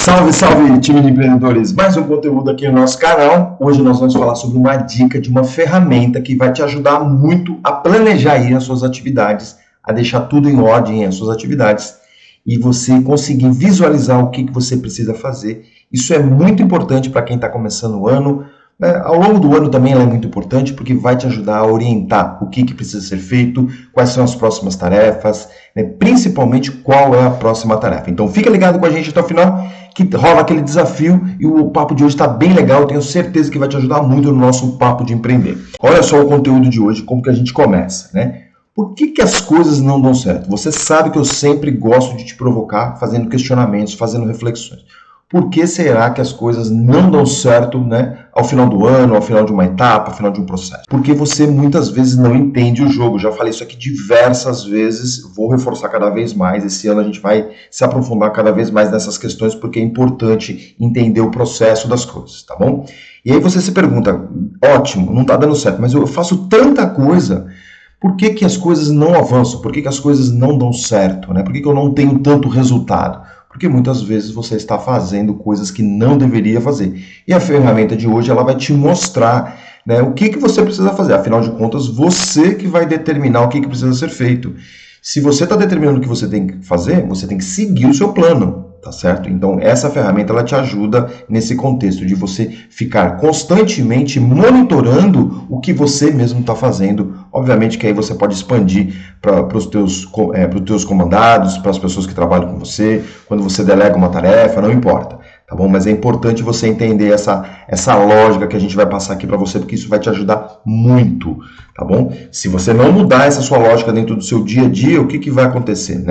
Salve, salve, time de empreendedores! Mais um conteúdo aqui no nosso canal. Hoje nós vamos falar sobre uma dica de uma ferramenta que vai te ajudar muito a planejar aí as suas atividades, a deixar tudo em ordem as suas atividades e você conseguir visualizar o que você precisa fazer. Isso é muito importante para quem está começando o ano. Ao longo do ano também ela é muito importante porque vai te ajudar a orientar o que precisa ser feito, quais são as próximas tarefas, principalmente qual é a próxima tarefa. Então fica ligado com a gente até o final, que rola aquele desafio e o papo de hoje está bem legal, eu tenho certeza que vai te ajudar muito no nosso papo de empreender. Olha só o conteúdo de hoje, como que a gente começa, né? Por que as coisas não dão certo? Você sabe que eu sempre gosto de te provocar fazendo questionamentos, fazendo reflexões. Por que será que as coisas não dão certo, ao final do ano, ao final de uma etapa, ao final de um processo? Porque você muitas vezes não entende o jogo. Já falei isso aqui diversas vezes, vou reforçar cada vez mais. Esse ano a gente vai se aprofundar cada vez mais nessas questões, porque é importante entender o processo das coisas, tá bom? E aí você se pergunta, ótimo, não está dando certo, mas eu faço tanta coisa, por que as coisas não avançam? Por que as coisas não dão certo? Por que eu não tenho tanto resultado? Porque muitas vezes você está fazendo coisas que não deveria fazer. E a ferramenta de hoje ela vai te mostrar o que você precisa fazer. Afinal de contas, você que vai determinar o que precisa ser feito. Se você está determinando o que você tem que fazer, você tem que seguir o seu plano, tá certo? Então, essa ferramenta ela te ajuda nesse contexto de você ficar constantemente monitorando o que você mesmo está fazendo. Obviamente que aí você pode expandir para os teus comandados, para as pessoas que trabalham com você, quando você delega uma tarefa, não importa, tá bom? Mas é importante você entender essa lógica que a gente vai passar aqui para você, porque isso vai te ajudar muito, tá bom? Se você não mudar essa sua lógica dentro do seu dia a dia, o que vai acontecer,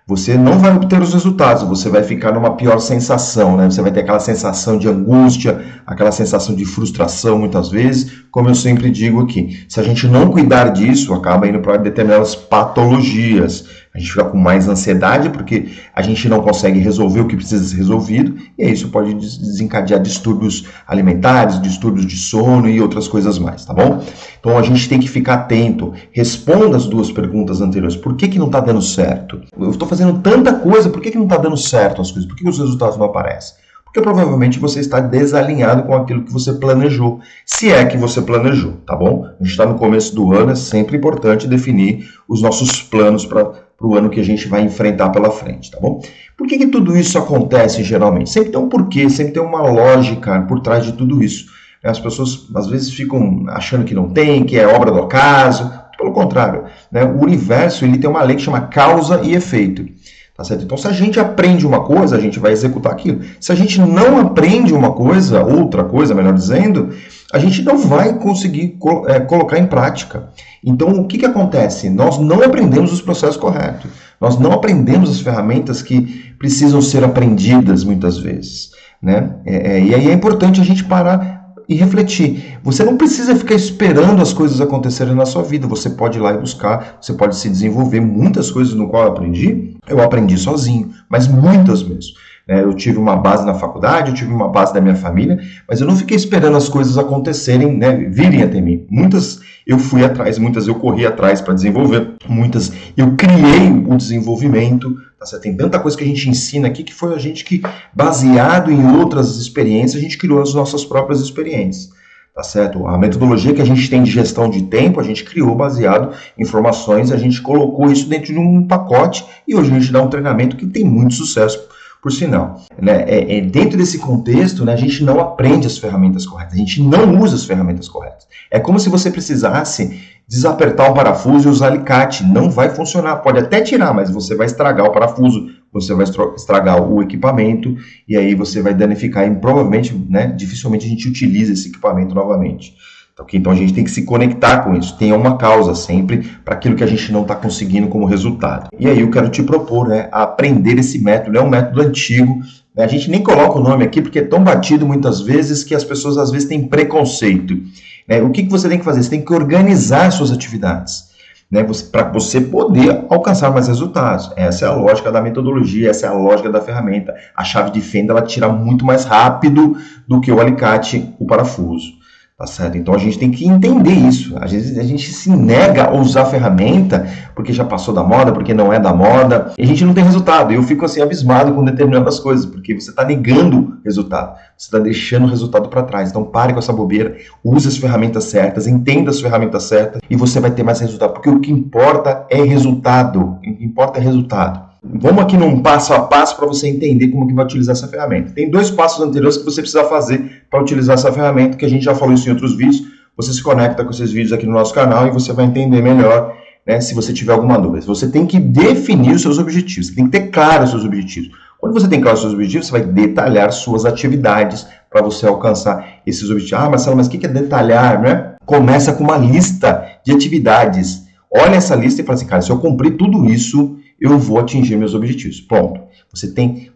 Você não vai obter os resultados, você vai ficar numa pior sensação, Você vai ter aquela sensação de angústia, aquela sensação de frustração muitas vezes, como eu sempre digo aqui. Se a gente não cuidar disso, acaba indo para determinadas patologias. A gente fica com mais ansiedade porque a gente não consegue resolver o que precisa ser resolvido e aí isso pode desencadear distúrbios alimentares, distúrbios de sono e outras coisas mais, tá bom? Então a gente tem que ficar atento. Responda as duas perguntas anteriores. Por que não está dando certo? Eu estou fazendo tanta coisa, por que não está dando certo as coisas? Por que os resultados não aparecem? Porque provavelmente você está desalinhado com aquilo que você planejou, se é que você planejou, tá bom? A gente está no começo do ano, é sempre importante definir os nossos planos para o ano que a gente vai enfrentar pela frente, tá bom? Por que tudo isso acontece geralmente? Sempre tem um porquê, sempre tem uma lógica por trás de tudo isso. As pessoas às vezes ficam achando que não tem, que é obra do acaso. Pelo contrário, o universo ele tem uma lei que chama causa e efeito. Tá certo? Então, se a gente aprende uma coisa, a gente vai executar aquilo. Se a gente não aprende uma coisa, outra coisa, melhor dizendo, a gente não vai conseguir colocar em prática. Então, o que acontece? Nós não aprendemos os processos corretos. Nós não aprendemos as ferramentas que precisam ser aprendidas muitas vezes. E aí é importante a gente parar e refletir. Você não precisa ficar esperando as coisas acontecerem na sua vida. Você pode ir lá e buscar, você pode se desenvolver. Muitas coisas no qual eu aprendi sozinho, mas muitas mesmo. Eu tive uma base na faculdade, eu tive uma base da minha família, mas eu não fiquei esperando as coisas acontecerem, virem até mim. Muitas eu fui atrás, muitas eu corri atrás para desenvolver, muitas eu criei o desenvolvimento. Tá certo? Tem tanta coisa que a gente ensina aqui que foi a gente que, baseado em outras experiências, a gente criou as nossas próprias experiências. Tá certo? A metodologia que a gente tem de gestão de tempo, a gente criou baseado em informações, a gente colocou isso dentro de um pacote e hoje a gente dá um treinamento que tem muito sucesso, por sinal. Dentro desse contexto, a gente não aprende as ferramentas corretas, a gente não usa as ferramentas corretas. É como se você precisasse desapertar um parafuso e usar alicate. Não vai funcionar. Pode até tirar, mas você vai estragar o parafuso, você vai estragar o equipamento e aí você vai danificar e provavelmente, dificilmente a gente utiliza esse equipamento novamente. Então a gente tem que se conectar com isso. Tenha uma causa sempre para aquilo que a gente não está conseguindo como resultado. E aí eu quero te propor a aprender esse método. É um método antigo. A gente nem coloca o nome aqui porque é tão batido muitas vezes que as pessoas às vezes têm preconceito. O que você tem que fazer? Você tem que organizar suas atividades, para você poder alcançar mais resultados. Essa é a lógica da metodologia, essa é a lógica da ferramenta. A chave de fenda ela tira muito mais rápido do que o alicate, o parafuso. Tá certo? Então a gente tem que entender isso. Às vezes a gente se nega a usar a ferramenta porque já passou da moda, porque não é da moda, e a gente não tem resultado. Eu fico assim abismado com determinadas coisas, porque você está negando resultado, você está deixando o resultado para trás. Então pare com essa bobeira, use as ferramentas certas, entenda as ferramentas certas e você vai ter mais resultado, porque o que importa é resultado. O que importa é resultado. Vamos aqui num passo a passo para você entender como que vai utilizar essa ferramenta. Tem 2 passos anteriores que você precisa fazer para utilizar essa ferramenta, que a gente já falou isso em outros vídeos. Você se conecta com esses vídeos aqui no nosso canal e você vai entender melhor, né, se você tiver alguma dúvida. Você tem que definir os seus objetivos, você tem que ter claro os seus objetivos. Quando você tem claro os seus objetivos, você vai detalhar suas atividades para você alcançar esses objetivos. Ah, Marcelo, mas o que é detalhar, né? Começa com uma lista de atividades. Olha essa lista e fala assim, cara, se eu cumprir tudo isso, eu vou atingir meus objetivos. Ponto.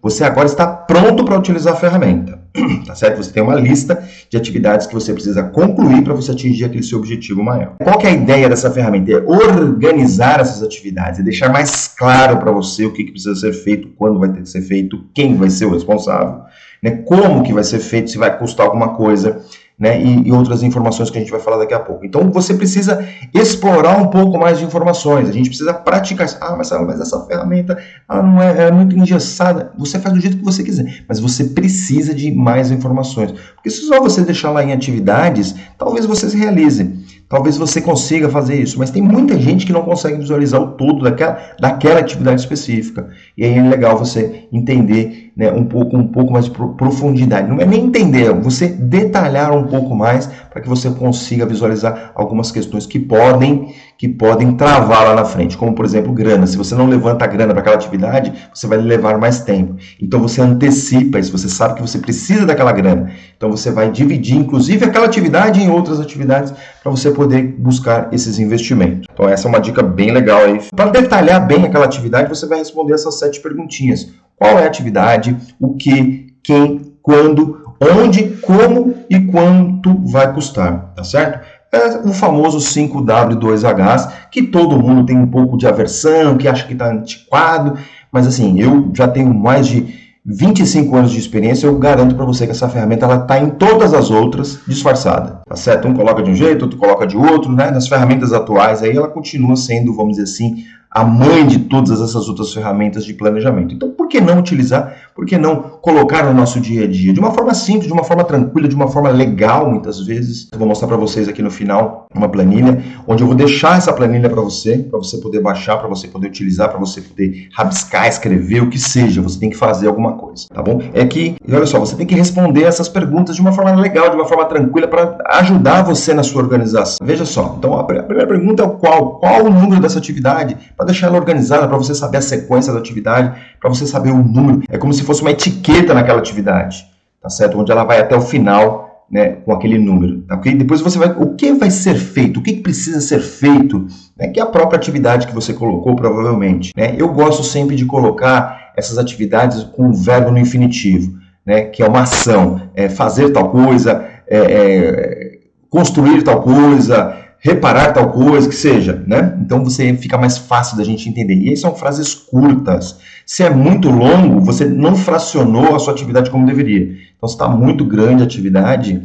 Você agora está pronto para utilizar a ferramenta, tá certo? Você tem uma lista de atividades que você precisa concluir para você atingir aquele seu objetivo maior. Qual que é a ideia dessa ferramenta? É organizar essas atividades, é deixar mais claro para você o que precisa ser feito, quando vai ter que ser feito, quem vai ser o responsável, né? Como que vai ser feito, se vai custar alguma coisa, né, e outras informações que a gente vai falar daqui a pouco. Então, você precisa explorar um pouco mais de informações, a gente precisa praticar. Ah, mas essa ferramenta não é muito engessada. Você faz do jeito que você quiser, mas você precisa de mais informações. Porque se só você deixar lá em atividades, talvez você se realize. Talvez você consiga fazer isso, mas tem muita gente que não consegue visualizar o todo daquela atividade específica. E aí é legal você entender, né, um pouco mais de profundidade. Não é nem entender, é você detalhar um pouco mais para que você consiga visualizar algumas questões que podem travar lá na frente. Como, por exemplo, grana. Se você não levanta a grana para aquela atividade, você vai levar mais tempo. Então você antecipa isso, você sabe que você precisa daquela grana. Então você vai dividir, inclusive, aquela atividade em outras atividades para você poder buscar esses investimentos. Então essa é uma dica bem legal aí. Para detalhar bem aquela atividade, você vai responder essas 7 perguntinhas. Qual é a atividade, o que, quem, quando, onde, como e quanto vai custar, tá certo? É o famoso 5W2Hs, que todo mundo tem um pouco de aversão, que acha que está antiquado, mas assim, eu já tenho mais de 25 anos de experiência, eu garanto para você que essa ferramenta está em todas as outras disfarçada, tá certo? Um coloca de um jeito, outro coloca de outro, né? Nas ferramentas atuais aí ela continua sendo, vamos dizer assim, a mãe de todas essas outras ferramentas de planejamento. Então, por que não utilizar? Por que não colocar no nosso dia a dia? De uma forma simples, de uma forma tranquila, de uma forma legal, muitas vezes. Eu vou mostrar para vocês aqui no final uma planilha, onde eu vou deixar essa planilha para você poder baixar, para você poder utilizar, para você poder rabiscar, escrever, o que seja. Você tem que fazer alguma coisa, tá bom? É que, olha só, você tem que responder essas perguntas de uma forma legal, de uma forma tranquila, para ajudar você na sua organização. Veja só, então a primeira pergunta é o qual? Qual o número dessa atividade? Para deixar ela organizada, para você saber a sequência da atividade, para você saber o número. É como se fosse uma etiqueta naquela atividade, tá certo? Onde ela vai até o final, né, com aquele número, tá ok? Depois você vai, o que vai ser feito, o que precisa ser feito, né, que é a própria atividade que você colocou, provavelmente, né? Eu gosto sempre de colocar essas atividades com o verbo no infinitivo, né, que é uma ação, fazer tal coisa, construir tal coisa, reparar tal coisa, que seja, né? Então você fica mais fácil da gente entender. E aí são frases curtas. Se é muito longo, você não fracionou a sua atividade como deveria. Então, se está muito grande a atividade,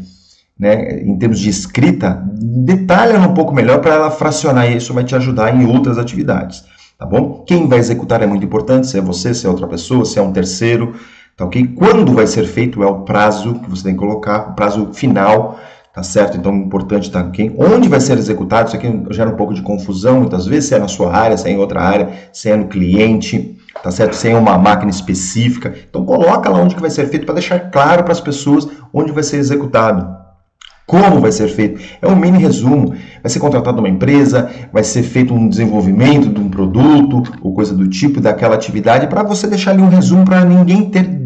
né, em termos de escrita, detalha um pouco melhor para ela fracionar, e isso vai te ajudar em outras atividades, tá bom? Quem vai executar é muito importante, se é você, se é outra pessoa, se é um terceiro, tá ok? Quando vai ser feito é o prazo que você tem que colocar, o prazo final, tá certo? Então, importante, tá ok? Onde vai ser executado, isso aqui gera um pouco de confusão, muitas vezes, se é na sua área, se é em outra área, se é no cliente, tá certo? Se é uma máquina específica. Então, coloca lá onde que vai ser feito para deixar claro para as pessoas onde vai ser executado. Como vai ser feito? É um mini resumo. Vai ser contratado uma empresa, vai ser feito um desenvolvimento de um produto, ou coisa do tipo, daquela atividade, para você deixar ali um resumo para ninguém ter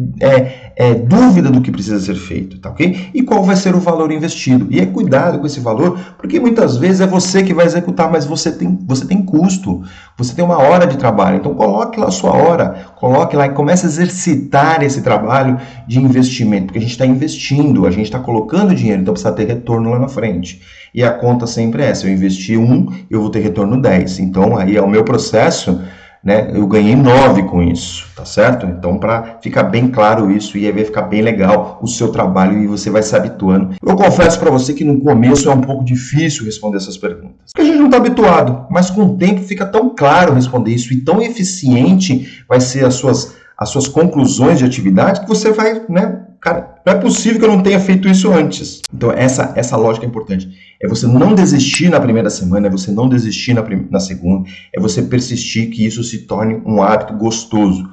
dúvida do que precisa ser feito, tá ok? E qual vai ser o valor investido. E cuidado com esse valor, porque muitas vezes é você que vai executar, mas você tem custo, você tem uma hora de trabalho. Então coloque lá a sua hora, coloque lá e comece a exercitar esse trabalho de investimento, porque a gente está investindo, a gente está colocando dinheiro, então precisa ter retorno lá na frente. E a conta sempre é essa, eu investi 1, eu vou ter retorno 10. Então aí é o meu processo né? Eu ganhei 9 com isso, tá certo? Então, para ficar bem claro isso, e aí vai ficar bem legal o seu trabalho e você vai se habituando. Eu confesso para você que no começo é um pouco difícil responder essas perguntas, porque a gente não está habituado, mas com o tempo fica tão claro responder isso e tão eficiente vai ser as suas conclusões de atividade que você vai, né? Cara, não é possível que eu não tenha feito isso antes. Então, essa lógica é importante. É você não desistir na primeira semana, é você não desistir na segunda, é você persistir que isso se torne um hábito gostoso.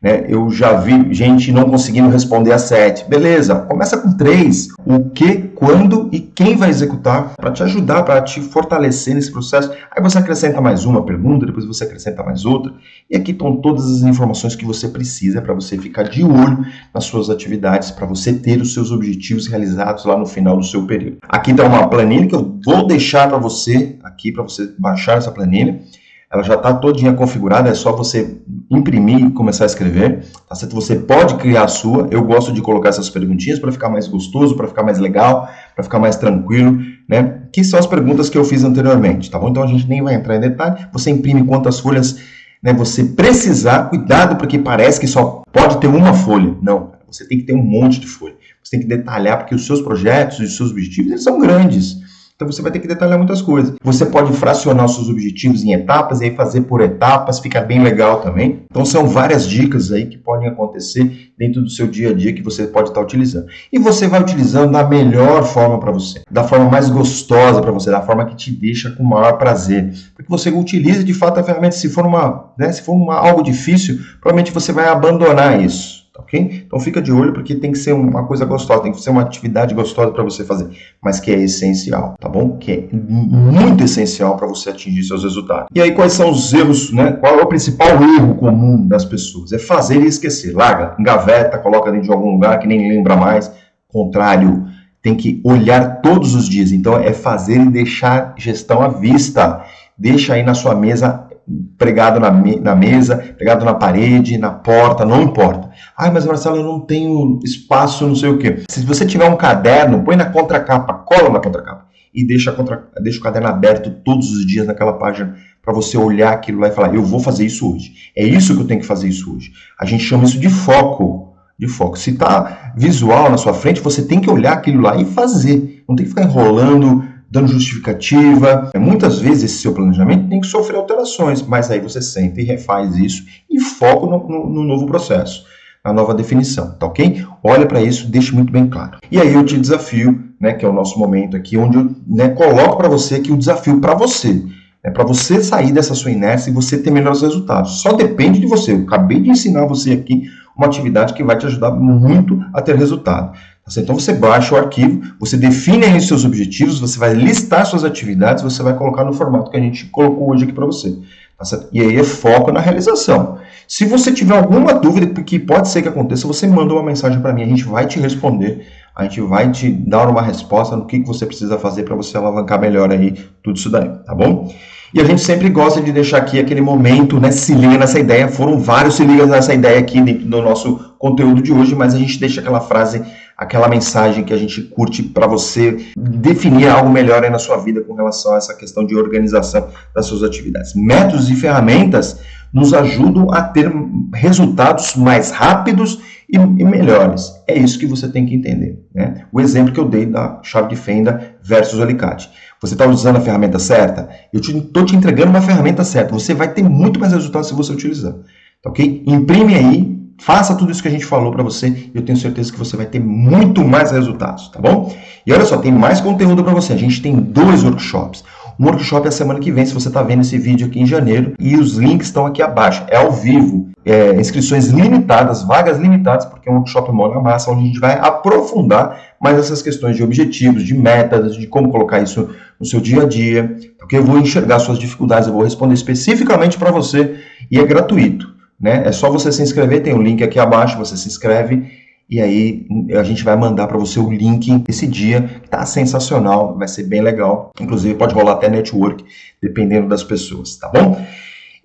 Né? Eu já vi gente não conseguindo responder a 7. Beleza, começa com 3. O que, quando e quem vai executar para te ajudar, para te fortalecer nesse processo. Aí você acrescenta mais uma pergunta, depois você acrescenta mais outra. E aqui estão todas as informações que você precisa para você ficar de olho nas suas atividades, para você ter os seus objetivos realizados lá no final do seu período. Aqui está uma planilha que eu vou deixar para você, aqui para você baixar essa planilha. Ela já está todinha configurada, é só você imprimir e começar a escrever, tá certo? Você pode criar a sua, eu gosto de colocar essas perguntinhas para ficar mais gostoso, para ficar mais legal, para ficar mais tranquilo, né? Que são as perguntas que eu fiz anteriormente, tá bom? Então a gente nem vai entrar em detalhe, você imprime quantas folhas, né, você precisar, cuidado porque parece que só pode ter uma folha, não, você tem que ter um monte de folha, você tem que detalhar porque os seus projetos e os seus objetivos, eles são grandes. Então você vai ter que detalhar muitas coisas. Você pode fracionar os seus objetivos em etapas e aí fazer por etapas, fica bem legal também. Então são várias dicas aí que podem acontecer dentro do seu dia a dia que você pode estar utilizando. E você vai utilizando da melhor forma para você, da forma mais gostosa para você, da forma que te deixa com o maior prazer. Porque você utiliza de fato a ferramenta. Se for algo difícil, provavelmente você vai abandonar isso. Ok? Então fica de olho porque tem que ser uma coisa gostosa, tem que ser uma atividade gostosa para você fazer, mas que é essencial, tá bom? Que é muito essencial para você atingir seus resultados. E aí quais são os erros, né? Qual é o principal erro comum das pessoas? É fazer e esquecer. Larga, engaveta, coloca dentro de algum lugar que nem lembra mais. Contrário, tem que olhar todos os dias. Então é fazer e deixar gestão à vista. Deixa aí na sua mesa, pregado na mesa, pregado na parede, na porta, não importa. Ah, mas Marcelo, eu não tenho espaço, não sei o quê. Se você tiver um caderno, põe na contracapa, cola na contracapa e deixa o caderno aberto todos os dias naquela página para você olhar aquilo lá e falar, eu vou fazer isso hoje. É isso que eu tenho que fazer isso hoje. A gente chama isso de foco. De foco. Se está visual na sua frente, você tem que olhar aquilo lá e fazer. Não tem que ficar enrolando, dando justificativa. Muitas vezes esse seu planejamento tem que sofrer alterações, mas aí você senta e refaz isso e foca no novo processo, na nova definição, tá ok? Olha para isso, deixe muito bem claro. E aí eu te desafio, né, que é o nosso momento aqui, onde eu, né, coloco para você aqui o desafio para você, para você sair dessa sua inércia e você ter melhores resultados. Só depende de você. Eu acabei de ensinar você aqui uma atividade que vai te ajudar muito a ter resultado. Então você baixa o arquivo, você define aí os seus objetivos, você vai listar suas atividades, você vai colocar no formato que a gente colocou hoje aqui para você. Tá certo? E aí é foco na realização. Se você tiver alguma dúvida, porque pode ser que aconteça, você manda uma mensagem para mim, a gente vai te responder, a gente vai te dar uma resposta no que você precisa fazer para você alavancar melhor aí tudo isso daí, tá bom? E a gente sempre gosta de deixar aqui aquele momento, né? Se liga nessa ideia, foram vários se liga nessa ideia aqui no nosso conteúdo de hoje, mas a gente deixa aquela frase, aquela mensagem que a gente curte para você definir algo melhor aí na sua vida com relação a essa questão de organização das suas atividades. Métodos e ferramentas nos ajudam a ter resultados mais rápidos e melhores. É isso que você tem que entender, né? O exemplo que eu dei da chave de fenda versus o alicate. Você está usando a ferramenta certa? Eu estou te entregando uma ferramenta certa. Você vai ter muito mais resultados se você utilizar. Tá ok? Imprime aí, faça tudo isso que a gente falou para você e eu tenho certeza que você vai ter muito mais resultados, tá bom? E olha só, tem mais conteúdo para você. A gente tem 2 workshops. Um workshop é a semana que vem, se você está vendo esse vídeo aqui em janeiro, e os links estão aqui abaixo. É ao vivo, inscrições limitadas, vagas limitadas, porque é um workshop mão na massa, onde a gente vai aprofundar mais essas questões de objetivos, de metas, de como colocar isso no seu dia a dia, porque eu vou enxergar suas dificuldades, eu vou responder especificamente para você, e é gratuito, né? É só você se inscrever, tem o link aqui abaixo, você se inscreve, e aí a gente vai mandar para você o link esse dia, que tá sensacional, vai ser bem legal. Inclusive pode rolar até network, dependendo das pessoas, tá bom?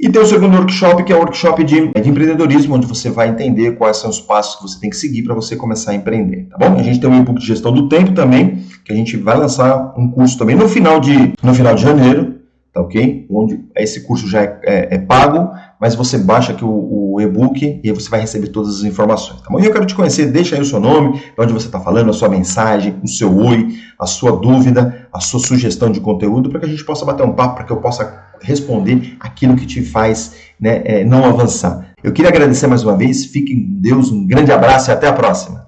E tem o segundo workshop, que é o workshop de empreendedorismo, onde você vai entender quais são os passos que você tem que seguir para você começar a empreender, tá bom? A gente tem um e-book de gestão do tempo também, que a gente vai lançar um curso também no final de janeiro, tá ok? Onde esse curso já é pago, mas você baixa aqui o e-book e aí você vai receber todas as informações, tá bom? E eu quero te conhecer, deixa aí o seu nome, de onde você está falando, a sua mensagem, o seu oi, a sua dúvida, a sua sugestão de conteúdo, para que a gente possa bater um papo, para que eu possa responder aquilo que te faz, né, não avançar. Eu queria agradecer mais uma vez, fique com Deus, um grande abraço e até a próxima.